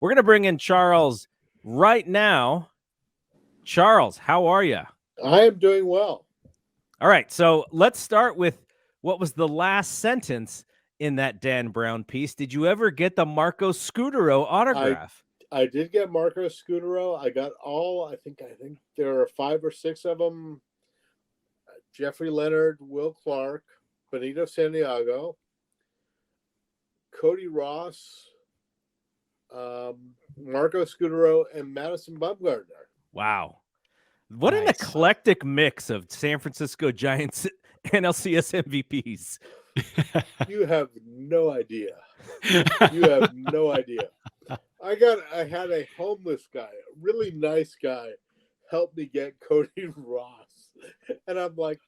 We're going to bring in Charles right now. Charles, how are you? I am doing well. All right, so let's start with what was the last sentence in that Dan Brown piece. Did you ever get the Marco Scutaro autograph? I did get Marco Scutaro. I got all. I think there are 5 or 6 of them. Jeffrey Leonard, Will Clark, Benito Santiago, Cody Ross, Marco Scutaro, and Madison Bumgarner. Wow. What an eclectic mix of San Francisco Giants NLCS MVPs. You have no idea. You have no idea. I had a homeless guy, a really nice guy, help me get Cody Ross. And I'm like,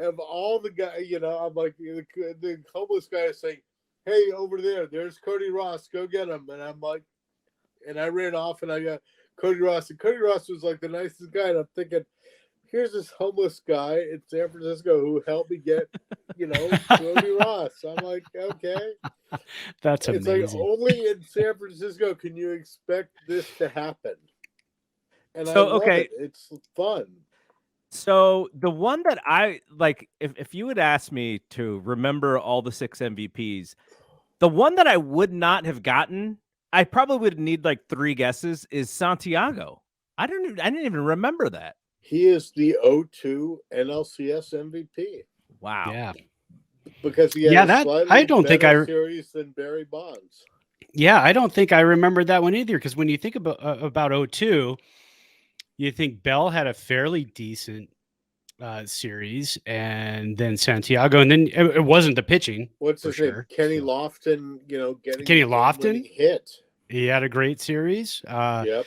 of all the guys, I'm like, the homeless guy is saying, hey, over there's Cody Ross, go get him. And I'm like, and I ran off and I got Cody Ross. And Cody Ross was like the nicest guy. And I'm thinking, here's this homeless guy in San Francisco who helped me get, Cody Ross. I'm like, okay. That's amazing. It's like only in San Francisco can you expect this to happen. And so, I love it. It's fun. So the one that I like, if you would ask me to remember all the 6 MVPs, the one that I would not have gotten, I probably would need like 3 guesses, is Santiago. I didn't even remember that. He is the 0-2 NLCS MVP. Wow. Yeah. Because he had a slightly I don't think series than Barry Bonds. Yeah, I don't think I remember that one either. Because when you think about 0-2, you think Bell had a fairly decent series, and then Santiago, and then it wasn't the pitching. What's his name? Kenny Lofton. Getting Kenny Lofton hit. He had a great series. Yep.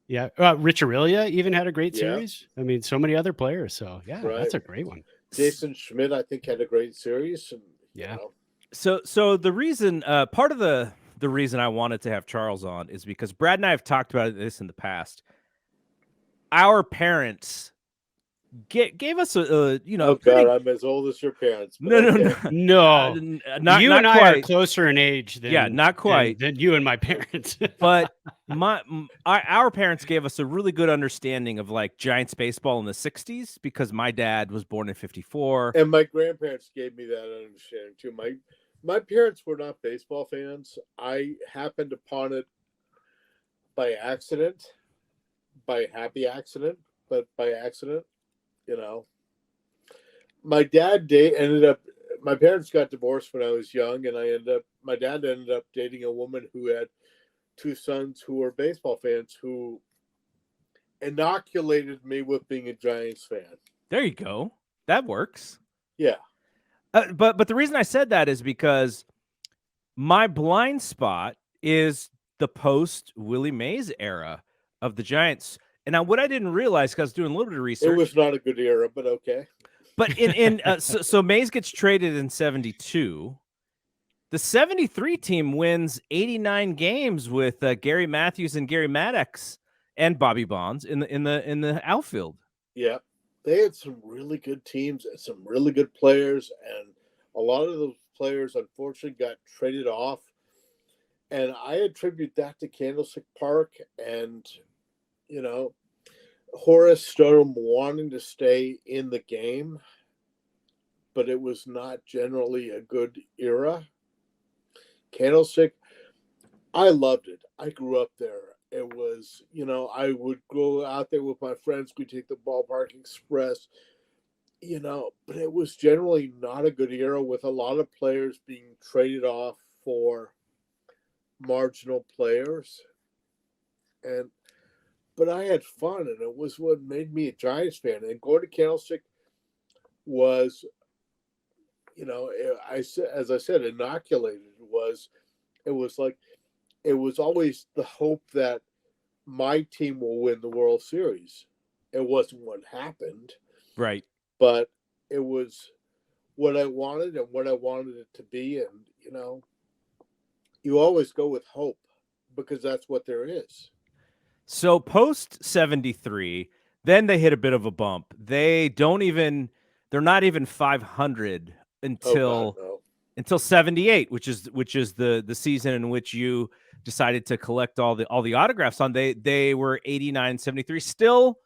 Yeah, Rich Aurelia even had a great series. I mean, so many other players. So yeah, that's a great one. Jason Schmidt, I think, had a great series. And, yeah. So the reason, part of the reason I wanted to have Charles on is because Brad and I have talked about this in the past. Our parents gave us a Oh God, I'm as old as your parents. No. Not you not and I quite. are closer in age than not quite than you and my parents. But our parents gave us a really good understanding of like Giants baseball in the 60s because my dad was born in 54, and my grandparents gave me that understanding too. My parents were not baseball fans. I happened upon it by accident, by happy accident, but by accident. My dad my parents got divorced when I was young, and my dad ended up dating a woman who had 2 sons who were baseball fans who inoculated me with being a Giants fan. There you go. That works. Yeah. But the reason I said that is because my blind spot is the post Willie Mays era of the Giants. And what I didn't realize, because I was doing a little bit of research, it was not a good era, but okay. But so Mays gets traded in 72. The 73 team wins 89 games with Gary Matthews and Gary Maddox and Bobby Bonds in the outfield. Yeah, they had some really good teams and some really good players, and a lot of those players unfortunately got traded off. And I attribute that to Candlestick Park and Horace Stodham wanting to stay in the game, but it was not generally a good era. Candlestick, I loved it. I grew up there. It was, I would go out there with my friends. We'd take the Ballpark Express, but it was generally not a good era with a lot of players being traded off for marginal players. But I had fun, and it was what made me a Giants fan. And going to Candlestick was, as I said, inoculated. It was always the hope that my team will win the World Series. It wasn't what happened, right? But it was what I wanted and what I wanted it to be. And you always go with hope because that's what there is. So post 73, then they hit a bit of a bump. They're not even 500 until until 78, which is the season in which you decided to collect all the autographs on. They were 89, 73, still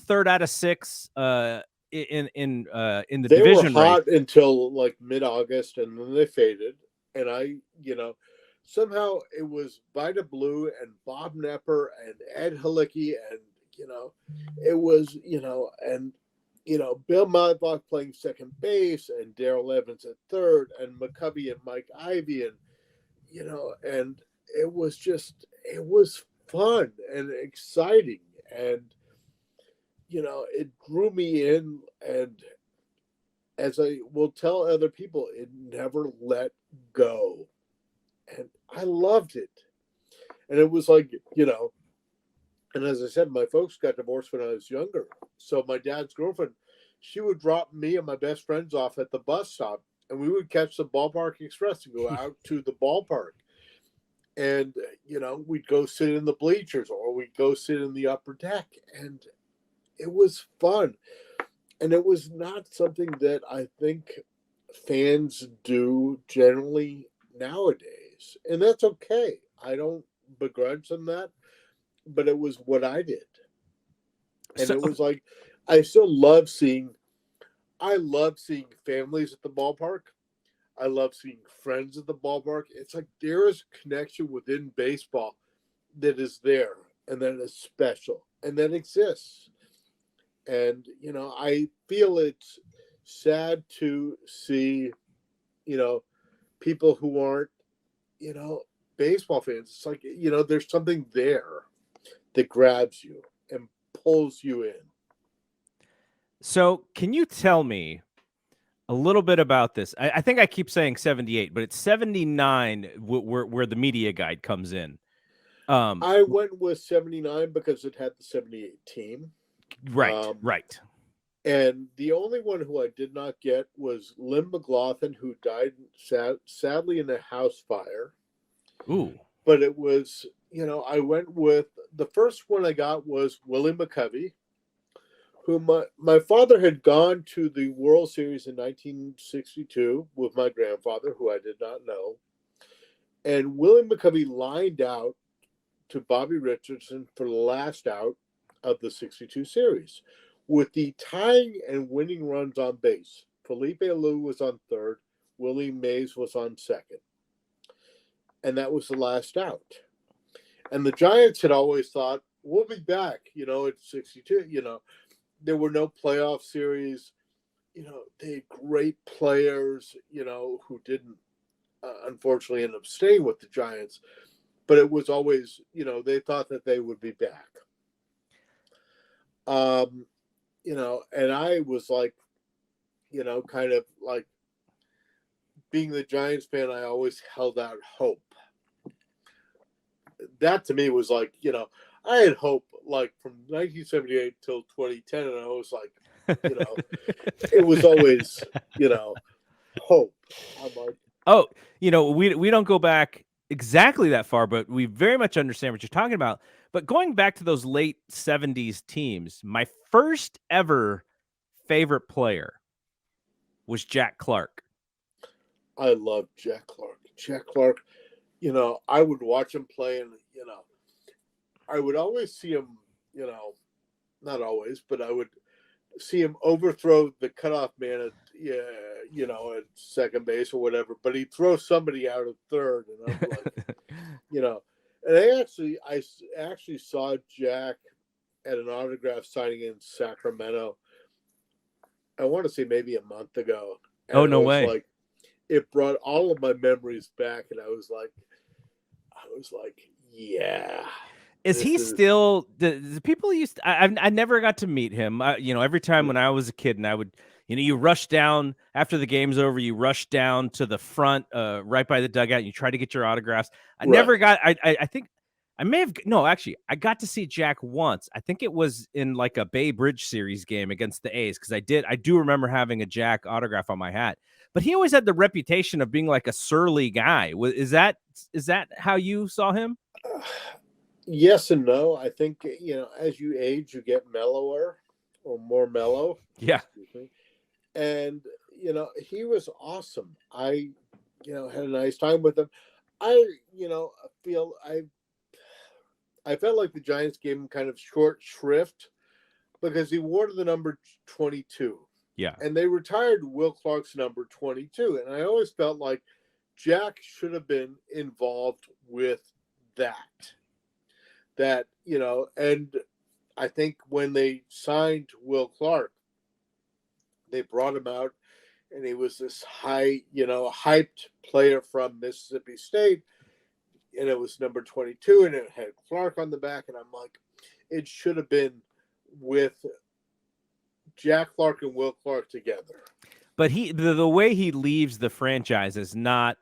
third out of 6 in the They were division race. hot until like mid-August, and then they faded. And I, somehow it was Vida Blue and Bob Nepper and Ed Halicki, and it was and Bill Modbach playing second base, and Darrell Evans at third, and McCovey and Mike Ivy, and and it was fun and exciting, and it drew me in, and as I will tell other people, it never let go, and I loved it. And it was like, and as I said, my folks got divorced when I was younger. So my dad's girlfriend, she would drop me and my best friends off at the bus stop, and we would catch the Ballpark Express and go out to the ballpark. And, we'd go sit in the bleachers, or we'd go sit in the upper deck. And it was fun. And it was not something that I think fans do generally nowadays. And that's okay. I don't begrudge them that. But it was what I did. And it was like, I love seeing families at the ballpark. I love seeing friends at the ballpark. It's like there is a connection within baseball that is there, and that is special, and that exists. And, I feel it's sad to see, people who aren't, baseball fans. It's like, there's something there that grabs you and pulls you in. So can you tell me a little bit about this? I think I keep saying 78, but it's 79 where the media guide comes in. I went with 79 because it had the 78 team. Right. And the only one who I did not get was Lynn McLaughlin, who died sadly in a house fire. Ooh. But it was, I went with, the first one I got was Willie McCovey, who my father had gone to the World Series in 1962 with my grandfather, who I did not know. And Willie McCovey lined out to Bobby Richardson for the last out of the 62 series, with the tying and winning runs on base. Felipe Alou was on third, Willie Mays was on second. And that was the last out. And the Giants had always thought, we'll be back, at 62, there were no playoff series. They had great players, who didn't, unfortunately, end up staying with the Giants. But it was always, they thought that they would be back. And I was like, kind of like, being the Giants fan, I always held out hope. That to me was like, I had hope like from 1978 till 2010, and I was like, it was always, hope. I'm like, oh, we don't go back exactly that far, but we very much understand what you're talking about. But going back to those late 70s teams, my first ever favorite player was Jack Clark. I love Jack Clark. Jack Clark, I would watch him play, and, I would always see him, not always, but I would see him overthrow the cutoff man at second base or whatever, but he'd throw somebody out at third, and I'm like, and I actually saw Jack at an autograph signing in Sacramento. I want to say maybe a month ago. And oh, no way. Like, it brought all of my memories back, and I was like, yeah. Is he still the people used to, I never got to meet him. Every time when I was a kid, and I would, you rush down after the game's over, you rush down to the front, right by the dugout, and you try to get your autographs. Never got, I think I may have, no, actually, I got to see Jack once. I think it was in like a Bay Bridge series game against the A's, because I do remember having a Jack autograph on my hat. But he always had the reputation of being like a surly guy. Is that how you saw him? Yes and no. I think, as you age, you get mellower or more mellow. Yeah. And, he was awesome. I had a nice time with him. I felt like the Giants gave him kind of short shrift because he wore the number 22. Yeah. And they retired Will Clark's number 22. And I always felt like Jack should have been involved with that. And I think when they signed Will Clark, they brought him out and he was this hyped player from Mississippi State. And it was number 22 and it had Clark on the back. And I'm like, it should have been with Jack Clark and Will Clark together. But the way he leaves the franchise is not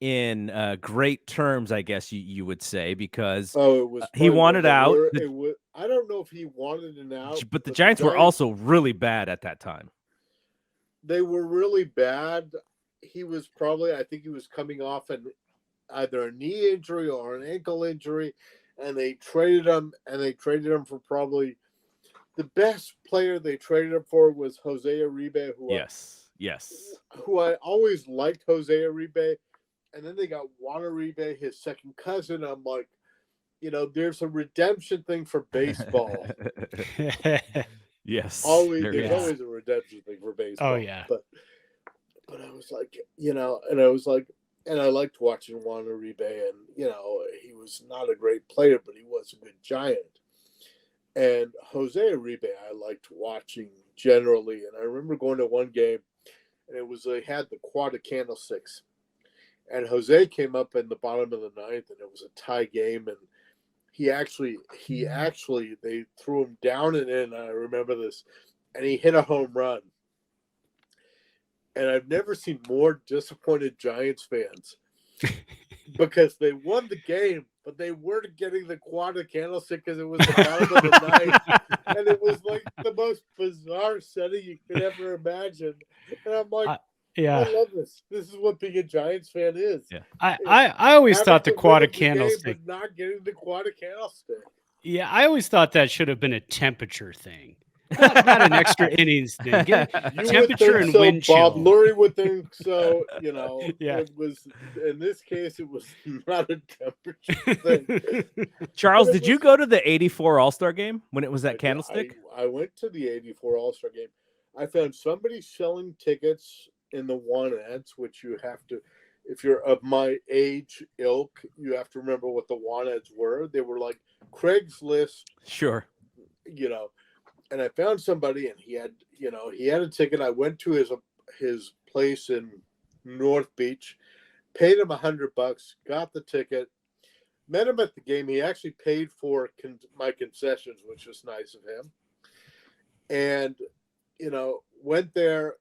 in great terms, I guess you would say, because he wanted out. I don't know if he wanted an out. But the Giants were also really bad at that time. They were really bad. I think he was coming off either a knee injury or an ankle injury, and they traded him, for probably the best player they traded him for was Jose Uribe, who I always liked Jose Uribe, and then they got Juan Uribe, his second cousin. I'm like, there's a redemption thing for baseball. Yes. There's always a redemption thing for baseball. Oh yeah. But I was like, and I liked watching Juan Uribe, and he was not a great player, but he was a good Giant. And Jose Uribe, I liked watching generally. And I remember going to one game, and they had the quad of candlesticks. And Jose came up in the bottom of the ninth, and it was a tie game. And they threw him down and in. I remember this. And he hit a home run. And I've never seen more disappointed Giants fans because they won the game, but they weren't getting the quad of candlestick because it was the bottom of the ninth. And it was like the most bizarre setting you could ever imagine. And I'm like, I love this. This is what being a Giants fan is. Yeah. I always thought the quad of candlestick, but not getting the quad of candlestick. Yeah, I always thought that should have been a temperature thing. Not an extra innings thing. Temperature and wind chill. Bob Lurie would think so. It was, in this case, it was not a temperature thing. Charles, did you go to the 84 All-Star game when it was at Candlestick? I went to the 84 All-Star game. I found somebody selling tickets in the one-eds, which you have to, if you're of my age ilk, you have to remember what the one-eds were. They were like Craigslist. Sure. And I found somebody, and he had a ticket. I went to his place in North Beach, paid him $100, got the ticket, met him at the game. He actually paid for my concessions, which was nice of him. And, went there,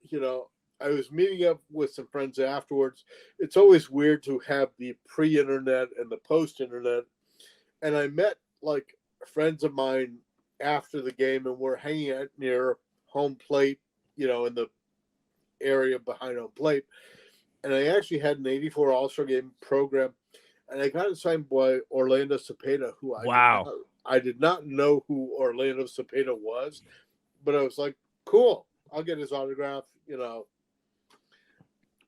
I was meeting up with some friends afterwards. It's always weird to have the pre-internet and the post-internet. And I met like friends of mine after the game, and we're hanging out near home plate, in the area behind home plate. And I actually had an 84 All-Star game program, and I got it signed by Orlando Cepeda, who I did not know who Orlando Cepeda was, but I was like, cool, I'll get his autograph.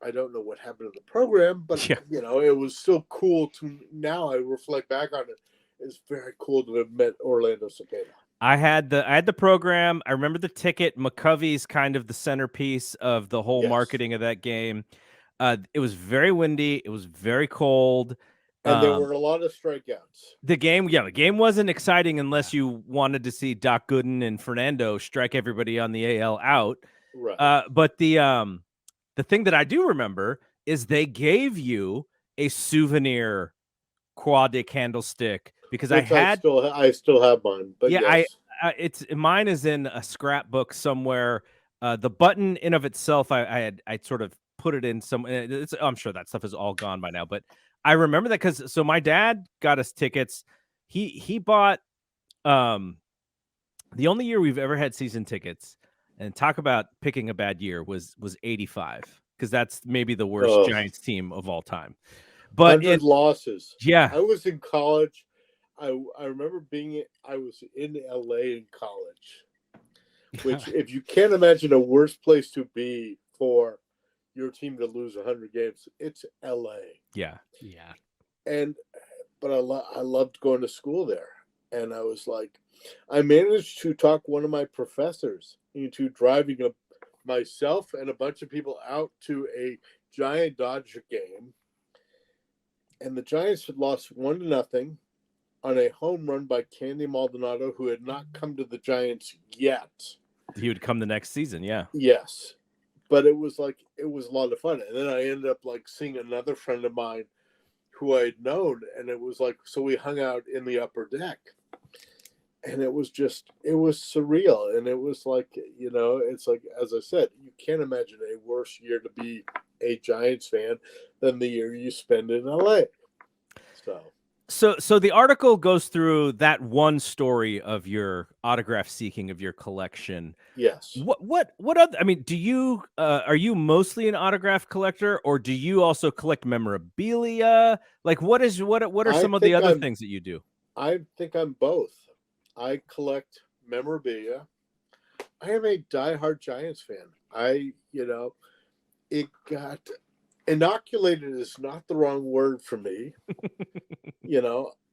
I don't know what happened to the program, but it was still cool to, now I reflect back on it. It's very cool to have met Orlando Cepeda. I had the program. I remember the ticket. McCovey's kind of the centerpiece of the whole marketing of that game. It was very windy. It was very cold. And there were a lot of strikeouts. The game wasn't exciting unless you wanted to see Doc Gooden and Fernando strike everybody on the AL out. Right. But the thing that I do remember is they gave you a souvenir quad de candlestick because I still have mine. But yes. Mine is in a scrapbook somewhere. The button in of itself, I sort of put it in some. I'm sure that stuff is all gone by now, but I remember that because my dad got us tickets. He bought the only year we've ever had season tickets, and talk about picking a bad year was 85, because that's maybe the worst Giants team of all time. But 100 losses. Yeah, I was in college. I remember I was in LA in college, which if you can't imagine a worse place to be for your team to lose 100 games. It's LA. Yeah. But I loved going to school there. And I was like, I managed to talk one of my professors into driving myself and a bunch of people out to a Giant Dodger game. And the Giants had lost 1-0 on a home run by Candy Maldonado, who had not come to the Giants yet. He would come the next season, yeah. Yes. But it was a lot of fun. And then I ended up like seeing another friend of mine who I had known, and it was like, so we hung out in the upper deck. And it was surreal. And it was like, it's like, as I said, you can't imagine a worse year to be a Giants fan than the year you spend in LA. So the article goes through that one story of your autograph seeking of your collection. Yes. What other, I mean, do you are you mostly an autograph collector, or do you also collect memorabilia? Like what are some of the other things that you do? I think I'm both. I collect memorabilia. I am a diehard Giants fan. It got inoculated is not the wrong word for me.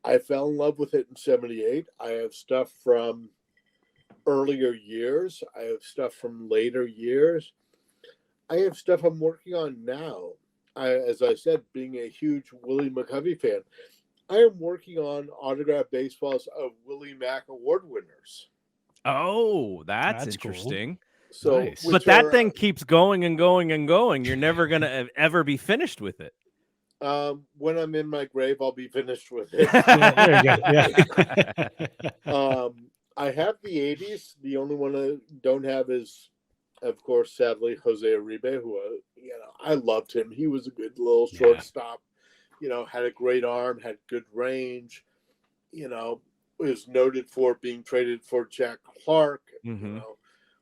I fell in love with it in 78. I have stuff from earlier years. I have stuff from later years. I have stuff I'm working on now. As I said, being a huge Willie McCovey fan, I am working on autographed baseballs of Willie Mack Award winners. Oh, that's interesting. Cool. So, nice. But that thing keeps going and going and going. You're never going to ever be finished with it. When I'm in my grave, I'll be finished with it. There you go. I have the 80s. The only one I don't have is, of course, sadly, Jose Uribe, who, I loved him. He was a good little shortstop. Had a great arm, had good range. Was noted for being traded for Jack Clark. Mm-hmm.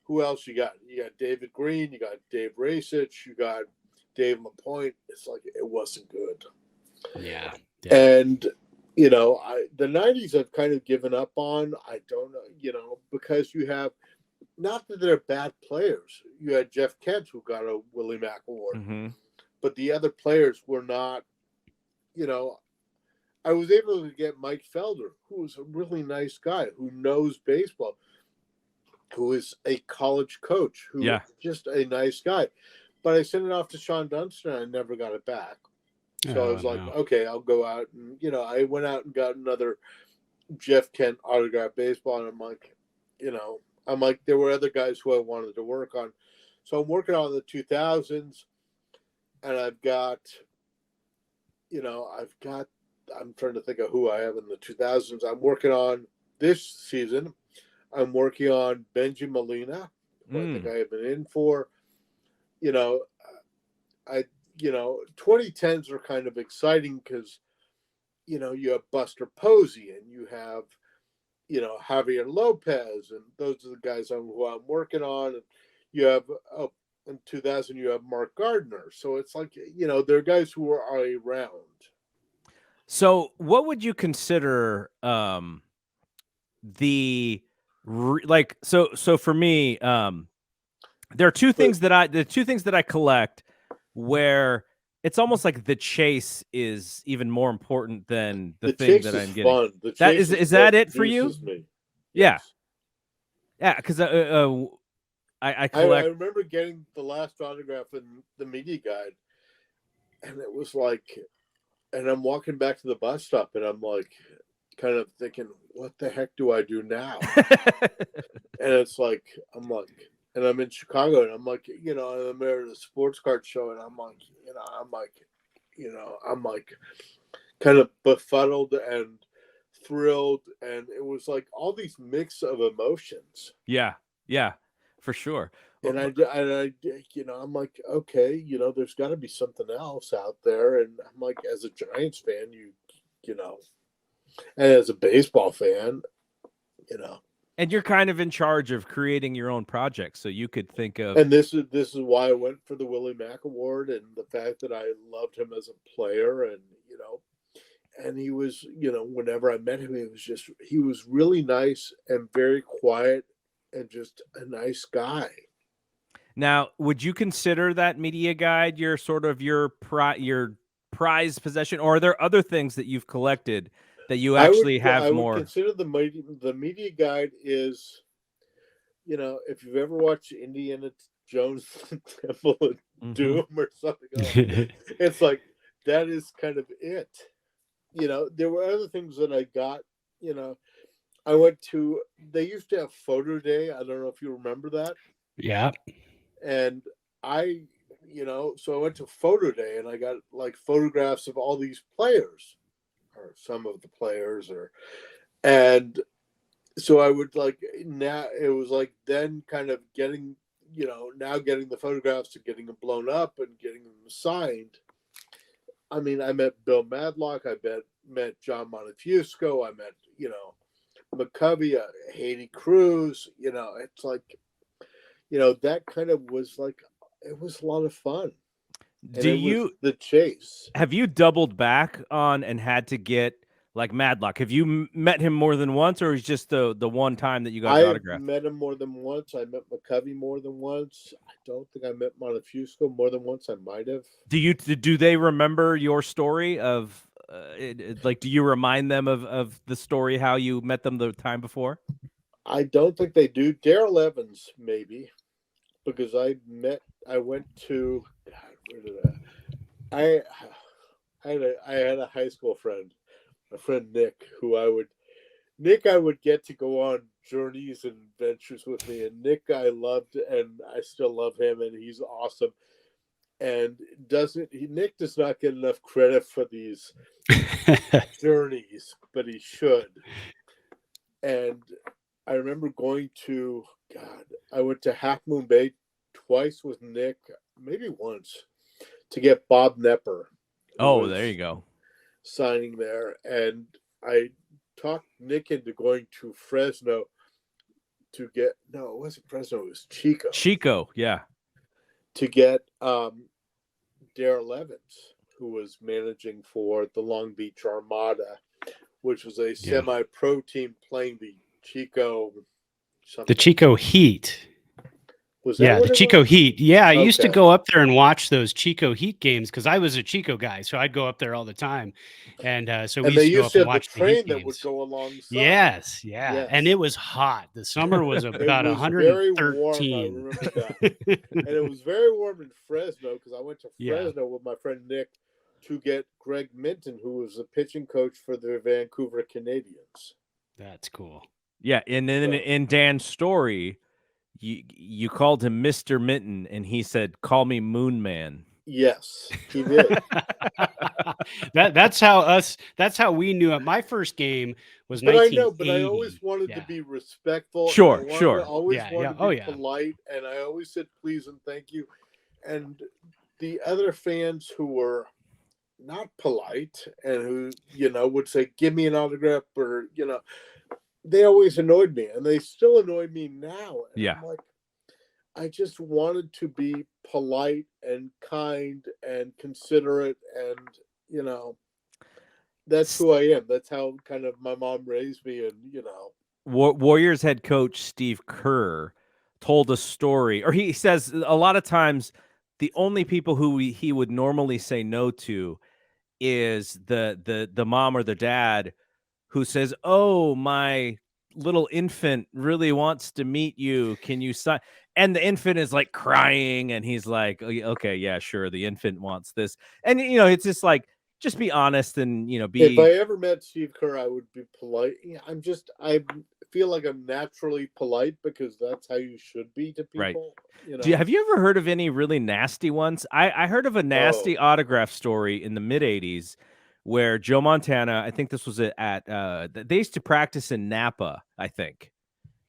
Who else you got? You got David Green. You got Dave Racich. You got Dave LaPointe. It's like it wasn't good. Yeah. And the 90s I've kind of given up on. I don't know, because you have, not that they're bad players. You had Jeff Kent, who got a Willie Mack Award, mm-hmm. but the other players were not. I was able to get Mike Felder, who was a really nice guy who knows baseball, who is a college coach, who is just a nice guy. But I sent it off to Sean Dunston, and I never got it back. So I was like, okay, I'll go out. And, I went out and got another Jeff Kent autographed baseball. And I'm like, there were other guys who I wanted to work on. So I'm working on the 2000s. And I've got, I'm trying to think of who I have in the 2000s. I'm working on this season. I'm working on Benji Molina, who I think I have been in for. 2010s are kind of exciting because, you have Buster Posey and you have, Javier Lopez, and those are the guys who I'm working on. And you have, in 2000, you have Mark Gardner. So it's like, there are guys who are around. So what would you consider so for me, there are two things that I collect where it's almost like the chase is even more important than the thing that I'm getting. Fun. That is that it for you? Me. Yeah. Yes. Yeah, because I collect. I remember getting the last autograph in the media guide, and it was like, and I'm walking back to the bus stop, and I'm like, kind of thinking, what the heck do I do now? And it's like, and I'm in Chicago, and I'm like, I'm there at a sports card show, and I'm like, kind of befuddled and thrilled, and it was like all these mix of emotions. Yeah, for sure. And I I'm like, okay, there's got to be something else out there, and I'm like, as a Giants fan, and as a baseball fan, And you're kind of in charge of creating your own project, so you could think of. And this is why I went for the Willie Mack Award, and the fact that I loved him as a player, and and he was, whenever I met him, he was really nice and very quiet and just a nice guy. Now, would you consider that media guide your sort of your prized possession, or are there other things that you've collected that you actually have I would more? consider the media guide is, if you've ever watched Indiana Jones Temple of Doom or something like that, it's like that is kind of it. There were other things that I got. I went to. They used to have photo day. I don't know if you remember that. Yeah. And so I went to photo day and I got like photographs of all these players, or some of the players, and so I would like, now it was like then kind of getting, now getting the photographs and getting them blown up and getting them signed. I mean, I met Bill Madlock, I met John Montefusco, I met, McCovey, Haiti Cruz, it's like, that kind of was like, it was a lot of fun. And the chase? Have you doubled back on and had to get like Madlock? Have you met him more than once, or is just the one time that you got his autograph? I met him more than once. I met McCovey more than once. I don't think I met Montefusco more than once. I might have. Do they remember your story of like, do you remind them of the story, how you met them the time before? I don't think they do. Daryl Evans, maybe, because I went to, God, where did I had a high school friend, my friend Nick, I would get to go on journeys and adventures with me. And Nick, I loved, and I still love him, and he's awesome. And Nick does not get enough credit for these journeys, but he should. And I remember going to, I went to Half Moon Bay twice with Nick, maybe once, to get Bob Nepper. Oh, there you go. Signing there. And I talked Nick into going to Fresno to get, no, it wasn't Fresno, it was Chico. Chico, yeah. To get Daryl Evans, who was managing for the Long Beach Armada, which was a semi-pro team playing the Chico. The Chico Heat. Was that the Chico Heat. Yeah, I used to go up there and watch those Chico Heat games because I was a Chico guy, so I'd go up there all the time. And so we used to go up and watch the Heat that games. Would go alongside. Yes, and it was hot. The summer was about 113. Very warm, I remember that. And it was very warm in Fresno because I went to Fresno with my friend Nick to get Greg Minton, who was the pitching coach for the Vancouver Canadians. That's cool. Yeah, and then in Dan's story, you called him Mr. Minton, and he said, "Call me Moon Man." Yes, he did. That's how we knew it. My first game was 1980. But I always wanted to be respectful. Sure. I always wanted to be polite, and I always said please and thank you. And the other fans who were not polite and who would say, "Give me an autograph," or they always annoyed me, and they still annoy me now. And I'm like, I just wanted to be polite and kind and considerate, and that's who I am. That's how kind of my mom raised me, and Warriors head coach Steve Kerr told a story, or he says a lot of times the only people who he would normally say no to is the mom or the dad who says, "Oh, my little infant really wants to meet you. Can you sign?" And the infant is like crying, and he's like, "Okay, yeah, sure. The infant wants this." And it's just like, just be honest and be. If I ever met Steve Kerr, I would be polite. I feel like I'm naturally polite because that's how you should be to people. Right. Have you ever heard of any really nasty ones? I heard of a nasty autograph story in the mid '80s. Where Joe Montana, I think this was at they used to practice in Napa, I think.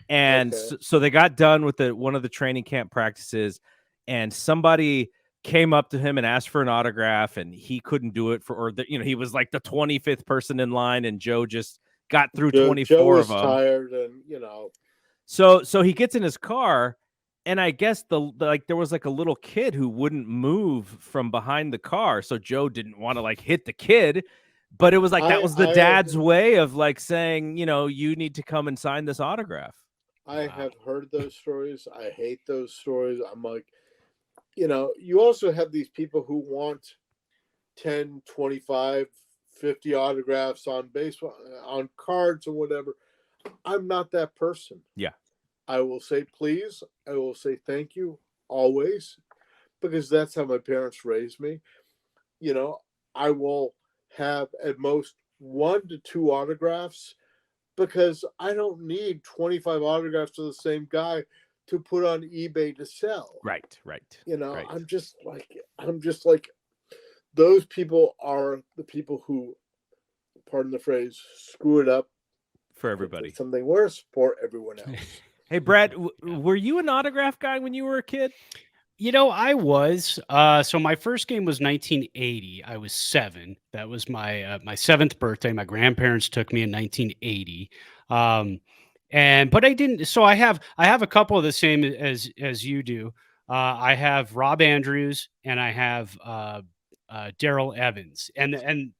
And so they got done with one of the training camp practices, and somebody came up to him and asked for an autograph, and he couldn't do it he was like the 25th person in line, and Joe just got through 24 of them. Tired, and So he gets in his car, and I guess there was like a little kid who wouldn't move from behind the car. So Joe didn't want to hit the kid, but it was like, that was the dad's way of saying, you need to come and sign this autograph. I Wow. have heard those stories. I hate those stories. I'm like, you also have these people who want 10, 25, 50 autographs on baseball, on cards or whatever. I'm not that person. Yeah. I will say please. I will say thank you always, because that's how my parents raised me. I will have at most 1 to 2 autographs, because I don't need 25 autographs of the same guy to put on eBay to sell. Right. Right. I'm just like those people are the people who, pardon the phrase, screw it up For everybody. something worse for everyone else. Hey, Brad, were you an autograph guy when you were a kid? I was. So my first game was 1980. I was 7. That was my my 7th birthday. My grandparents took me in 1980. But I didn't. So I have a couple of the same as you do. I have Rob Andrews and I have Daryl Evans, and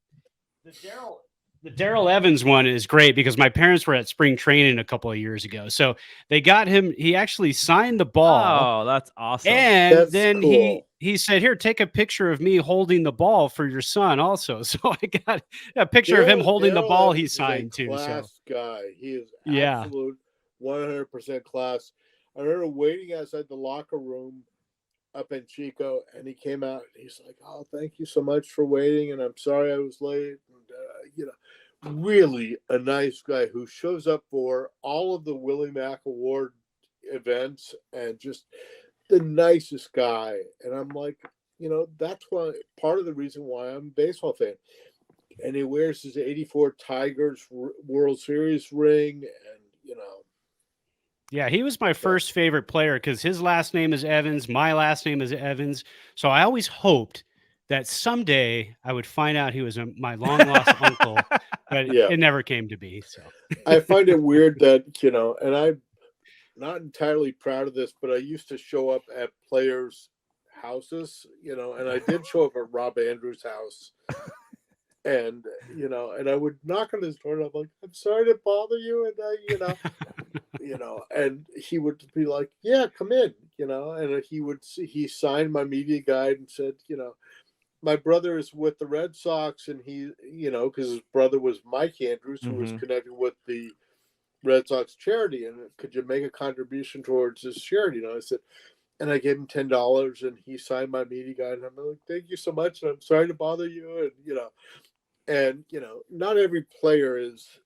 the Daryl Evans one is great because my parents were at spring training a couple of years ago. So they got him. He actually signed the ball. Oh, that's awesome. And That's then cool. he said, "Here, take a picture of me holding the ball for your son also." So I got a picture of him holding the ball he signed too. So Class guy. He is Yeah. absolute 100% class. I remember waiting outside the locker room up in Chico, and he came out and he's like, "Oh, thank you so much for waiting, and I'm sorry I was late." And, really a nice guy who shows up for all of the Willie Mack Award events, and just the nicest guy. And I'm like, that's why part of the reason why I'm a baseball fan. And he wears his '84 Tigers World Series ring, and Yeah, he was my first favorite player because his last name is Evans. My last name is Evans. So I always hoped that someday I would find out he was my long lost uncle, but Yeah. it never came to be. So I find it weird that, and I'm not entirely proud of this, but I used to show up at players' houses, and I did show up at Rob Andrews' house. And, and I would knock on his door and I'm like, "I'm sorry to bother you." And and he would be like, "Yeah, come in," and he signed my media guide and said, "My brother is with the Red Sox," and he, because his brother was Mike Andrews, who was connected with the Red Sox charity, and could you make a contribution towards his charity? I said, and I gave him $10, and he signed my media guide, and I'm like, "Thank you so much, and I'm sorry to bother you," and not every player is,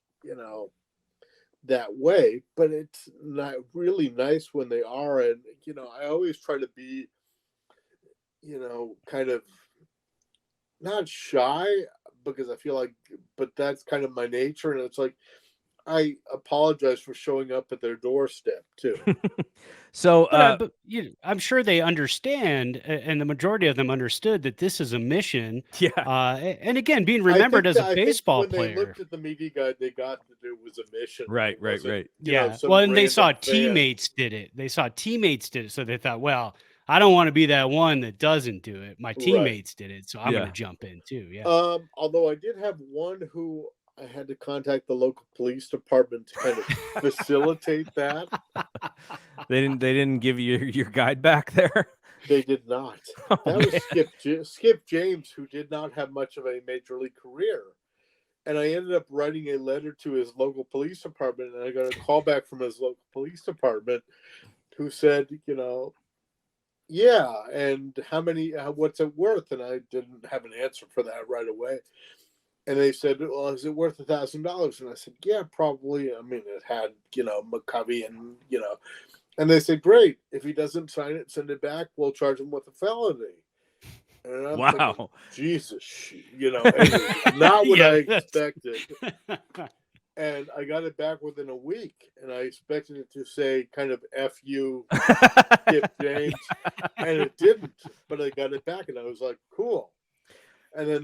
that way, but it's not really nice when they are. And I always try to be, kind of not shy, because I feel like, but that's kind of my nature. And it's like, I apologize for showing up at their doorstep too. So, but I'm sure they understand, and the majority of them understood that this is a mission. yeah. And again, being remembered as a baseball when player. they looked at the media guide, they got that it was a mission. Right. Yeah. Well, and they saw teammates did it. So they thought, well, I don't want to be that one that doesn't do it. My teammates did it, so I'm going to jump in too. Yeah. Although I did have one who I had to contact the local police department to kind of facilitate that. They didn't give you your guide back there. They did not. That was Skip James, who did not have much of a major league career. And I ended up writing a letter to his local police department, and I got a call back from his local police department who said, yeah, and what's it worth? And I didn't have an answer for that right away. And they said, "Well, is it worth $1,000?" And I said, "Yeah, probably." I mean, it had, McCovey and, and they said, "Great. If he doesn't sign it, send it back. We'll charge him with a felony." And I'm thinking, Jesus, not what I expected. And I got it back within a week, and I expected it to say kind of "F you, Skip James," and it didn't. But I got it back, and I was like, "Cool." And then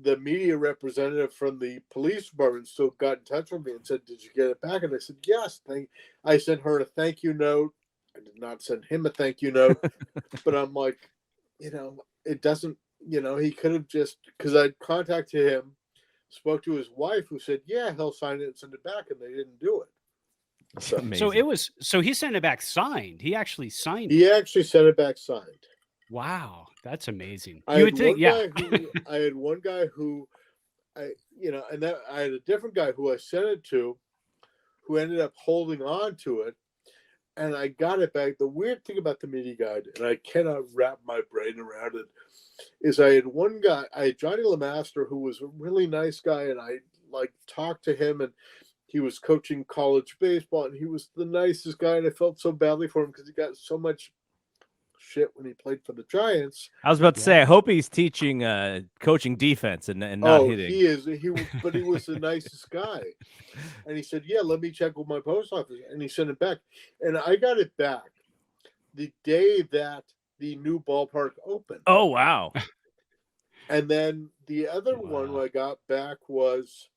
the media representative from the police department still got in touch with me and said, "Did you get it back?" And I said, "Yes." I sent her a thank you note. I did not send him a thank you note, but I'm like, it doesn't. He could have just, because I contacted him, spoke to his wife, who said, "Yeah, he'll sign it and send it back," and they didn't do it. So, So he sent it back signed. He actually signed it. he actually sent it back signed. Wow, that's amazing. I You had would think, one yeah. guy I had one guy who I had a different guy who I sent it to, who ended up holding on to it, and I got it back. The weird thing about the media guide, and I cannot wrap my brain around it, is I had one guy, I had Johnny LeMaster, who was a really nice guy, and I talked to him, and he was coaching college baseball, and he was the nicest guy, and I felt so badly for him because he got so much shit when he played for the Giants. I was about to say, I hope he's teaching coaching defense and not hitting. He is. But he was the nicest guy. And he said, yeah, let me check with my post office. And he sent it back. And I got it back the day that the new ballpark opened. Oh, wow. And then the other one I got back was,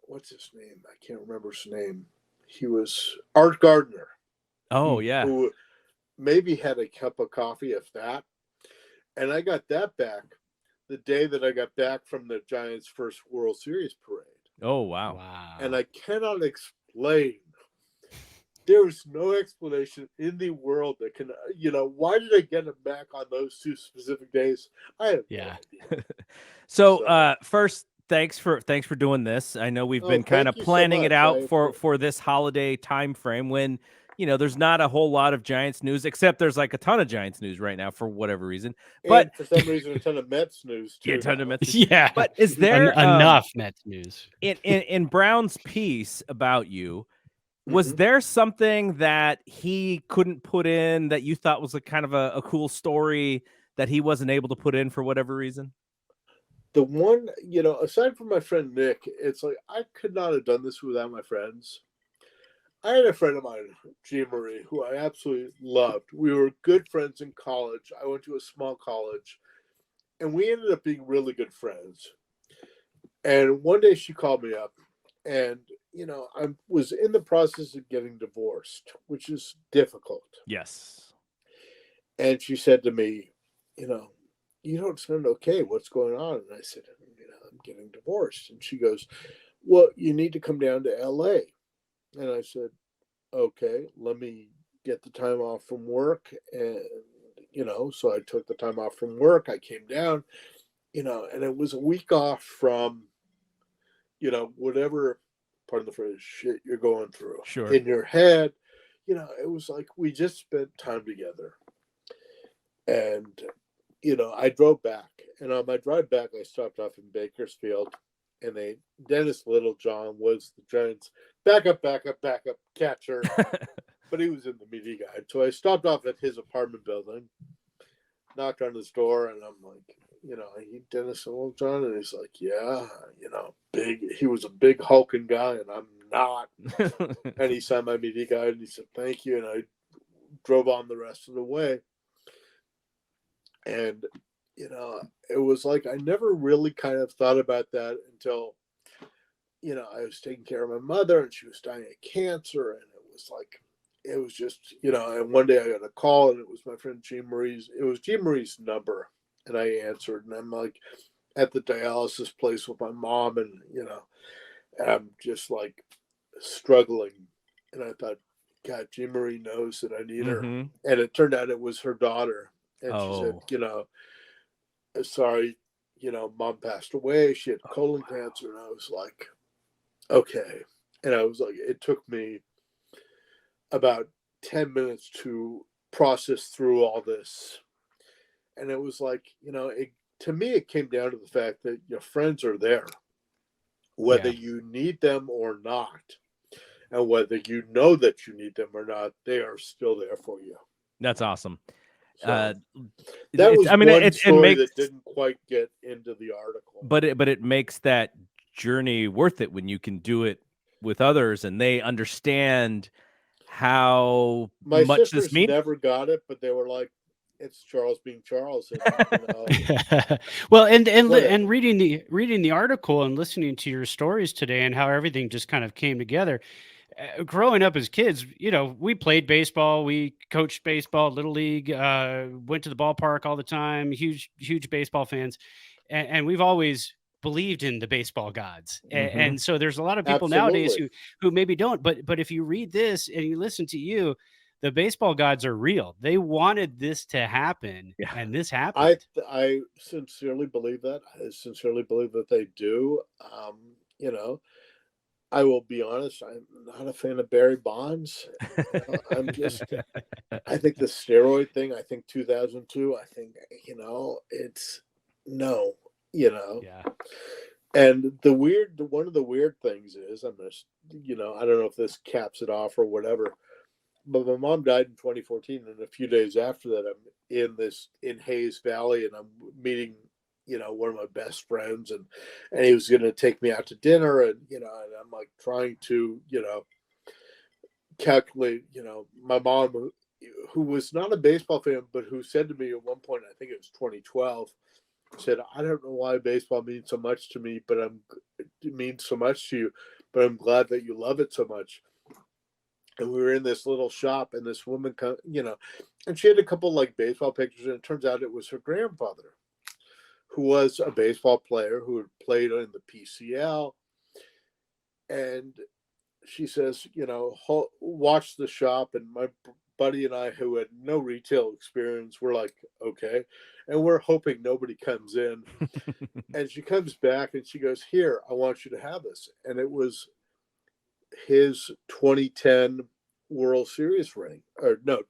what's his name? I can't remember his name. He was Art Gardner. Oh, yeah. Who maybe had a cup of coffee, if that. And I got that back the day that I got back from the Giants' first World Series parade. Oh, wow. And I cannot explain. There's no explanation in the world that can, why did I get it back on those two specific days? I have no idea. So, first, thanks for doing this. I know we've been kind of planning it out for this holiday time frame when, there's not a whole lot of Giants news, except there's like a ton of Giants news right now for whatever reason. But and for some reason, a ton of Mets news too. Yeah, a ton of Mets. Yeah. But is there enough Mets news? In Brown's piece about you, was there something that he couldn't put in that you thought was a kind of a cool story that he wasn't able to put in for whatever reason? The one, aside from my friend Nick, it's like I could not have done this without my friends. I had a friend of mine, Jean Marie, who I absolutely loved. We were good friends in college. I went to a small college, and we ended up being really good friends. And one day she called me up, and, I was in the process of getting divorced, which is difficult. Yes. And she said to me, you don't sound okay. What's going on? And I said, I'm getting divorced. And she goes, well, you need to come down to LA. And I said, okay, let me get the time off from work. And, so I took the time off from work. I came down, and it was a week off from, whatever part of the phrase shit you're going through in your head. It was like we just spent time together. And, I drove back. And on my drive back, I stopped off in Bakersfield. And Dennis Littlejohn was the Giants' backup catcher, but he was in the media guide. So I stopped off at his apartment building, knocked on his door, and I'm like, I need Dennis Littlejohn, and he's like, yeah, big. He was a big hulking guy, and I'm not. And he signed my media guide, and he said, thank you, and I drove on the rest of the way. And it was like I never really kind of thought about that until, I was taking care of my mother and she was dying of cancer. And it was like, it was just, and one day I got a call and it was my friend Jean Marie's number. And I answered and I'm like at the dialysis place with my mom and, and I'm just like struggling. And I thought, God, Jean Marie knows that I need her. And it turned out it was her daughter. And she said, sorry, mom passed away. She had colon cancer. And I was like, okay. And I was like, it took me about 10 minutes to process through all this. And it was like, to me, it came down to the fact that your friends are there, whether you need them or not. And whether you know that you need them or not, they are still there for you. That's awesome. So, that was one story that didn't quite get into the article. But it makes that journey worth it when you can do it with others and they understand how much this means. Never got it, but they were like, it's Charles being Charles. And, well, and reading the article and listening to your stories today and how everything just kind of came together. Growing up as kids, we played baseball, we coached baseball, little league, went to the ballpark all the time, huge baseball fans. And we've always believed in the baseball gods. Mhm. And so there's a lot of people nowadays Absolutely. who maybe don't, but if you read this and you listen to you, the baseball gods are real. They wanted this to happen, Yeah. and this I happened. I sincerely believe that. I sincerely believe that they do. You know, I will be honest, I'm not a fan of Barry Bonds. I'm just I think the steroid thing, I think 2002, I think, it's no, you know. Yeah. And one of the weird things is, I'm just, I don't know if this caps it off or whatever, but my mom died in 2014, and a few days after that, I'm in Hayes Valley, and I'm meeting, one of my best friends, and he was going to take me out to dinner, and and I'm like trying to, calculate, my mom, who was not a baseball fan, but who said to me at one point, I think it was 2012, said, "I don't know why baseball means so much to me, but it means so much to you, but I'm glad that you love it so much." And we were in this little shop, and this woman, and she had a couple like baseball pictures, and it turns out it was her grandfather, who was a baseball player who had played in the PCL. And she says, watch the shop. And my buddy and I, who had no retail experience, we're like, okay. And we're hoping nobody comes in. And she comes back and she goes, "Here, I want you to have this." And it was his 2010 World Series ring, or no,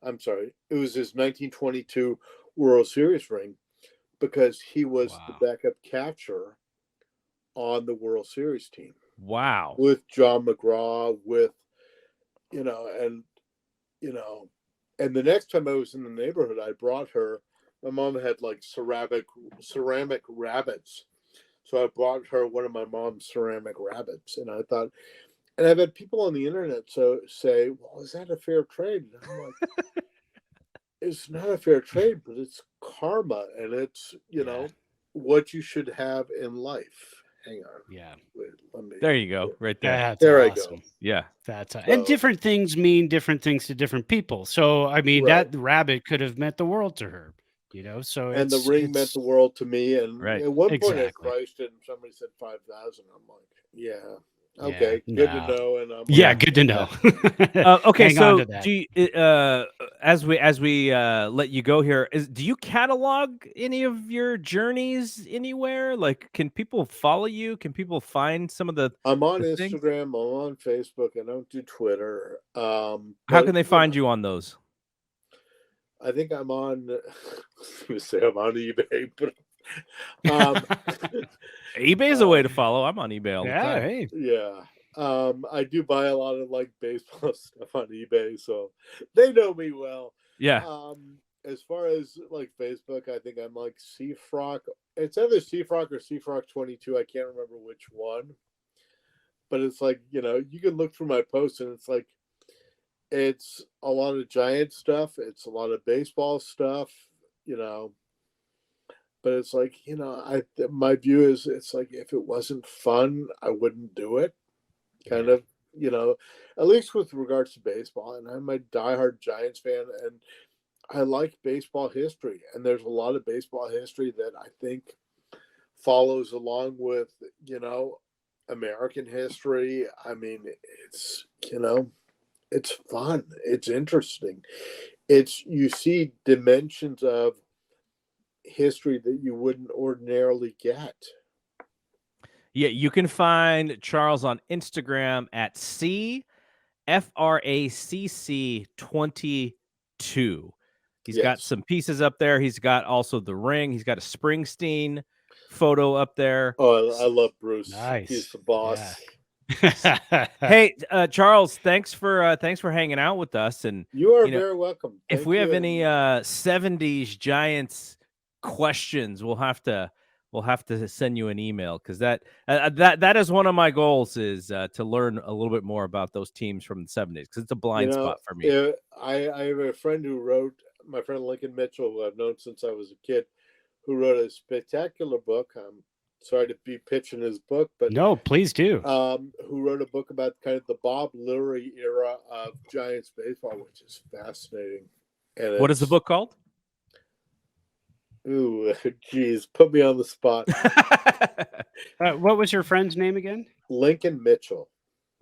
I'm sorry, it was his 1922 World Series ring, because he was the Wow. backup catcher on the World Series team Wow. with John McGraw, with, and, you know, and the next time I was in the neighborhood, I brought her, my mom had like ceramic rabbits. So I brought her one of my mom's ceramic rabbits. And I thought, and I've had people on the internet say, "Well, is that a fair trade?" And I'm like, it's not a fair trade, but it's karma, and it's, Yeah. what you should have in life. Hang on. Yeah. Wait, let me. There you go, right there. That's There I awesome. go. Yeah. That's and So, different things mean different things to different people. So I mean, right. that rabbit could have meant the world to her, So And the it's ring meant the world to me. And Right. at one point I exactly. priced it, and somebody said 5,000. I'm like, yeah, Yeah. okay, good to No. know. And I'm Yeah, like, good to know. Okay, Hang on so to that. do you, as we let you go here, do you catalog any of your journeys anywhere? Like, can people follow you? Can people find some of I'm on the things? Instagram, I'm on Facebook, I don't do Twitter. How But can they find you on those? I think I'm on. Let me say I'm on eBay, but um, eBay is a way to follow. I'm on eBay all the Yeah, time. hey. yeah, I do buy a lot of like baseball stuff on eBay, so they know me well. Yeah. As far as like Facebook, I think I'm like CFrock. It's either CFrock or CFrock 22. I can't remember which one, but it's like, you can look through my posts, and it's like, it's a lot of Giant stuff. It's a lot of baseball stuff, you know. But it's like, my view is, it's like, if it wasn't fun, I wouldn't do it. Kind Yeah. of, at least with regards to baseball. And I'm a diehard Giants fan, and I like baseball history. And there's a lot of baseball history that I think follows along with, American history. I mean, it's fun. It's interesting. You see dimensions of history that you wouldn't ordinarily get. Yeah, you can find Charles on Instagram at CFRACC22. He's got Yes. some pieces up there. He's got also the ring. He's got a Springsteen photo up there. Oh, I love Bruce. Nice. He's the boss. Yeah. Hey, Charles, thanks for hanging out with us. And You are very welcome. if Thank we you. have any 70s Giants questions, we'll have to send you an email, because that is one of my goals, is to learn a little bit more about those teams from the 70s, because it's a blind spot for me. I have a friend who wrote, my friend Lincoln Mitchell, who I've known since I was a kid, who wrote a spectacular book. I'm sorry to be pitching his book, but no, please do. Who wrote a book about kind of the Bob Lurie era of Giants baseball, which is fascinating. And what is the book called? Ooh, geez, put me on the spot. What was your friend's name again? Lincoln Mitchell.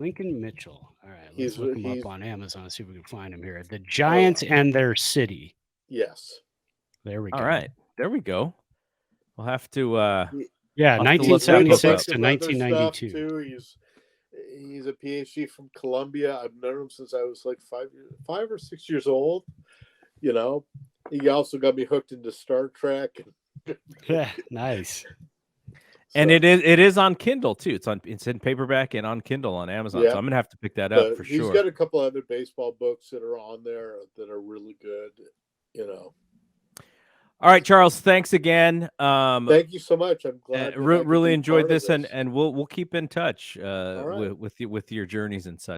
Lincoln Mitchell. All right, let's He's- look him he's- up on Amazon, see if we can find him here. The Giants and their city. Yes. There we go. All right, there we go. We'll have to. Yeah, I'll have to look that book 1976 up. to Other stuff, 1992. too. He's a PhD from Columbia. I've known him since I was like 5 or 6 years old. You know, he also got me hooked into Star Trek. Yeah, nice. And So, it is on Kindle too. It's in paperback and on Kindle on Amazon. Yeah. So I'm gonna have to pick that up but for he's sure. got a couple other baseball books that are on there that are really good. You know. All right, Charles. Thanks again. Thank you so much. I'm glad. that I could really be enjoyed part of this, and we'll keep in touch right. with your journeys and such.